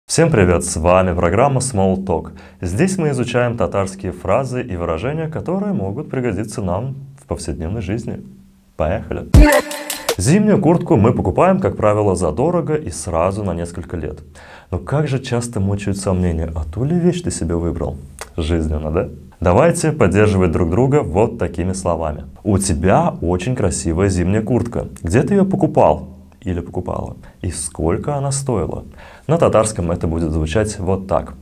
Всем привет, с вами программа Small Talk. Здесь мы изучаем татарские фразы и выражения, которые могут пригодиться нам в повседневной жизни. Поехали! Зимнюю куртку мы покупаем, как правило, задорого и сразу на несколько лет. Но как же часто мучают сомнения, а ту ли вещь ты себе выбрал? Жизненно, да? Давайте поддерживать друг друга вот такими словами. У тебя очень красивая зимняя куртка. Где ты ее покупал? Или покупала? И сколько она стоила? На татарском это будет звучать вот так.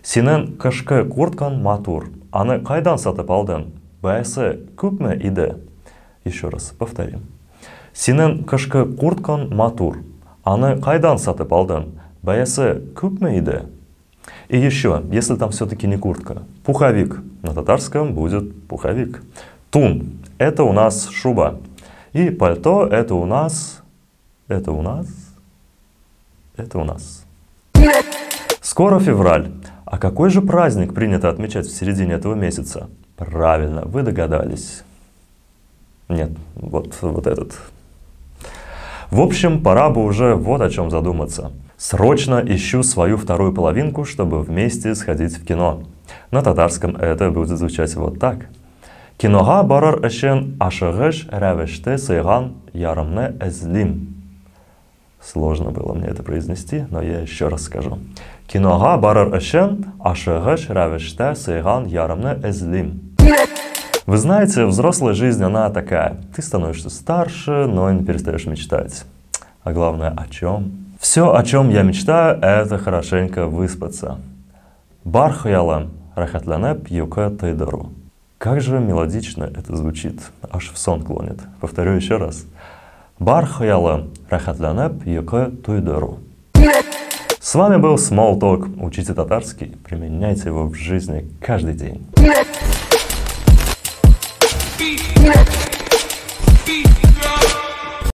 Синен кышкы курткан матур. Аны кайдан сатып алдың? Бәясе күпме иде? Еще раз повторим. Синен кышкы курткан матур. Аны кайдан сатып алдың? Бәясе күпме иде? И еще, если там все-таки не куртка. Пуховик. На татарском будет пуховик. Тун. Это у нас шуба. И пальто это у нас... Это у нас. Скоро февраль. А какой же праздник принято отмечать в середине этого месяца? Правильно, вы догадались. Нет, вот этот. В общем, пора бы уже вот о чем задуматься. Срочно ищу свою вторую половинку, чтобы вместе сходить в кино. На татарском это будет звучать вот так. Кинога барар эшен ашыгыш рәвеште сыйган ярымны эзлим. Сложно было мне это произнести, но я еще раз скажу. Кинога барар эшен ашыгыш рәвеште сыйган ярымны эзлим. Вы знаете, взрослая жизнь, она такая. Ты становишься старше, но не перестаешь мечтать. А главное, о чем? Все, о чем я мечтаю, это хорошенько выспаться. Бар хаялам рахатланеп юка тайдару. Как же мелодично это звучит, аж в сон клонит. Повторю еще раз. Бар хаялам рахатланеп юка тайдару. С вами был Small Talk. Учите татарский, применяйте его в жизни каждый день.